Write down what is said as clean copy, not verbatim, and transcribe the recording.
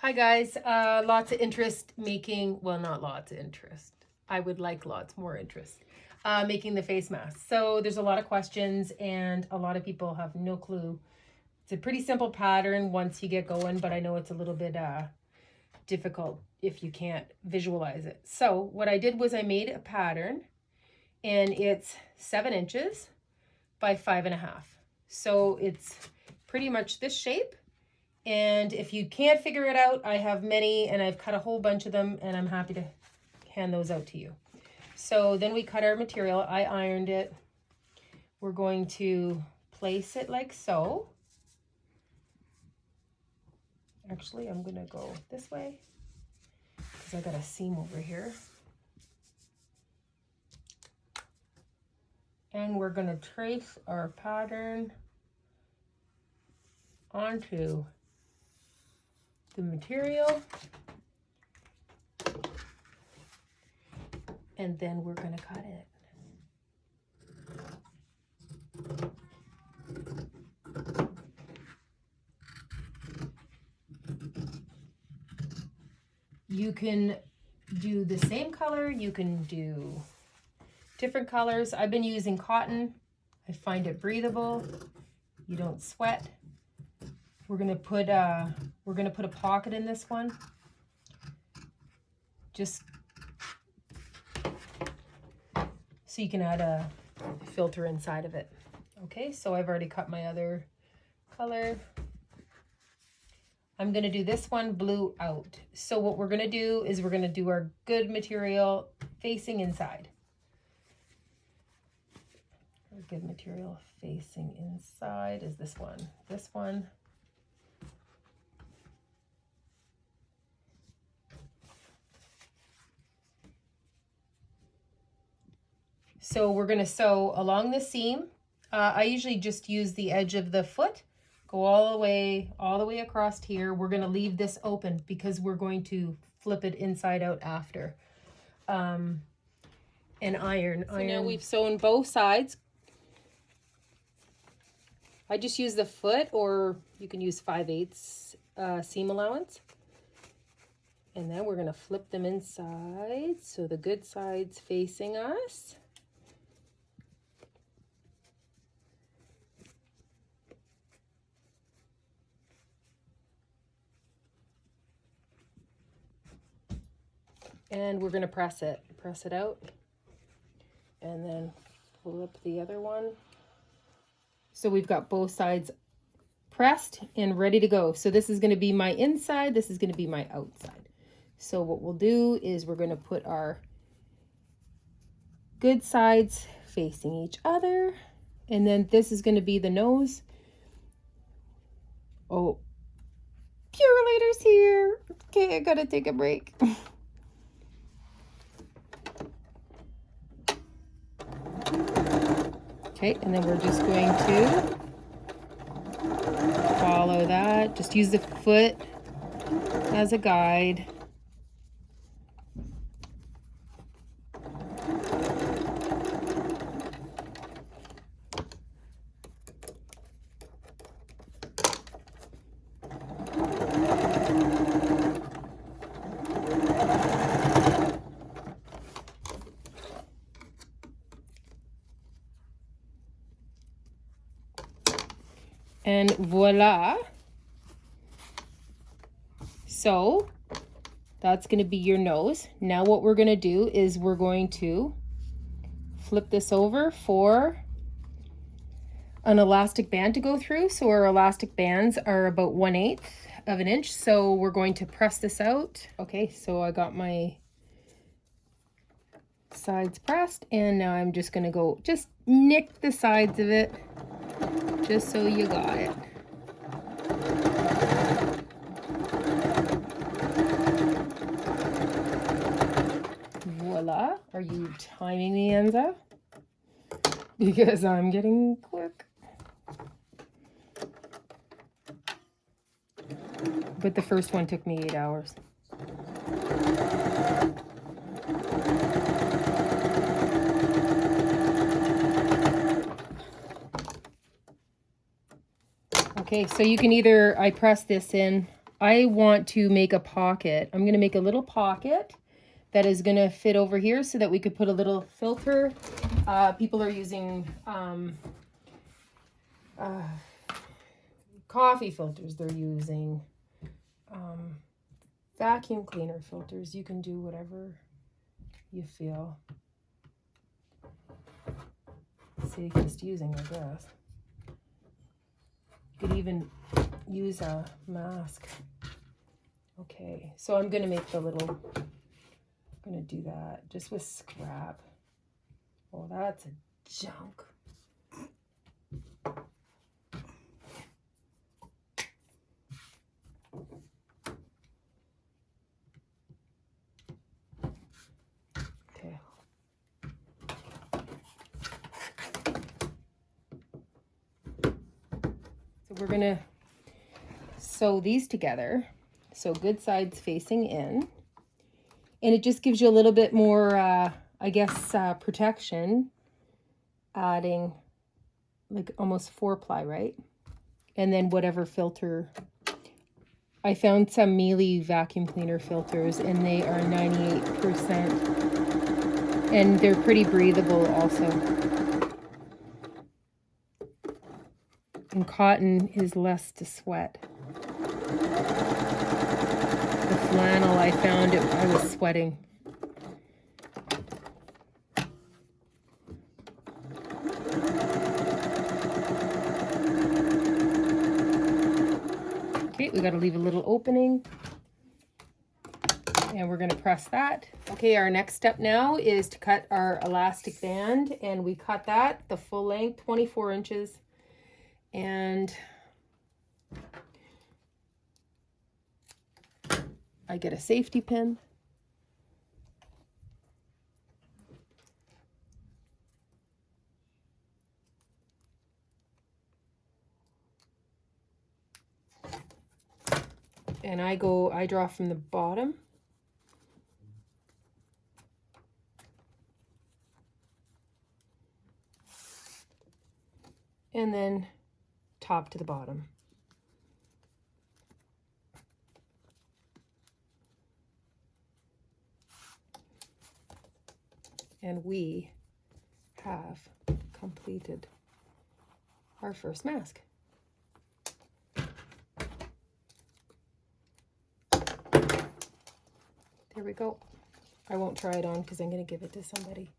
Hi guys, lots of interest making, well, not lots of interest. I would like lots more interest making the face mask. So there's a lot of questions and a lot of people have no clue. It's a pretty simple pattern once you get going, but I know it's a little bit difficult if you can't visualize it. So what I did was I made a pattern and it's 7 inches by 5.5. So it's pretty much this shape. And if you can't figure it out, I have many and I've cut a whole bunch of them and I'm happy to hand those out to you. So then we cut our material. I ironed it. We're going to place it like so. Actually, I'm going to go this way because I got a seam over here. And we're going to trace our pattern onto the material, and then we're going to cut it. You can do the same color, you can do different colors. I've been using cotton. I find it breathable. You don't sweat. We're gonna put a pocket in this one, just so you can add a filter inside of it. Okay, so I've already cut my other color. I'm gonna do this one blue out. So what we're gonna do is we're gonna do our good material facing inside. Our good material facing inside is this one. This one. So we're going to sew along the seam. I usually just use the edge of the foot, go all the way across here. We're going to leave this open because we're going to flip it inside out after. And iron. So now we've sewn both sides. I just use the foot, or you can use 5/8 seam allowance. And then we're going to flip them inside so the good side's facing us. And we're going to press it out, and then flip the other one. So we've got both sides pressed and ready to go. So this is going to be my inside, this is going to be my outside. So what we'll do is we're going to put our good sides facing each other, and then this is going to be the nose. Oh, Purelator's here. Okay, I gotta take a break. Okay, and then we're just going to follow that. Just use the foot as a guide. And voila. So that's going to be your nose. Now what we're going to do is we're going to flip this over for an elastic band to go through. So our elastic bands are about 1/8 of an inch. So we're going to press this out. Okay, so I got my sides pressed, and now I'm just going to go just nick the sides of it. Just so you got it. Voila. Are you timing me, Enza? Because I'm getting quick. But the first one took me 8 hours. Okay, so you can either, I press this in I want to make a pocket. I'm going to make a little pocket that is going to fit over here so that we could put a little filter. People are using coffee filters. They're using vacuum cleaner filters. You can do whatever you feel safest using, I guess. You could even use a mask. Okay, so I'm going to make the little, I'm going to do that just with scrap. Oh, that's a junk. Okay. So we're going to sew these together. So good sides facing in. And it just gives you a little bit more, I guess, protection. Adding like almost 4-ply, right? And then whatever filter. I found some Miele vacuum cleaner filters and they are 98%. And they're pretty breathable also. And cotton is less to sweat. The flannel, I found it, I was sweating. Okay, we got to leave a little opening. And we're going to press that. Okay, our next step now is to cut our elastic band. And we cut that the full length, 24 inches. And I get a safety pin. And I draw from the bottom. And then top to the bottom. And we have completed our first mask. There we go. I won't try it on because I'm going to give it to somebody.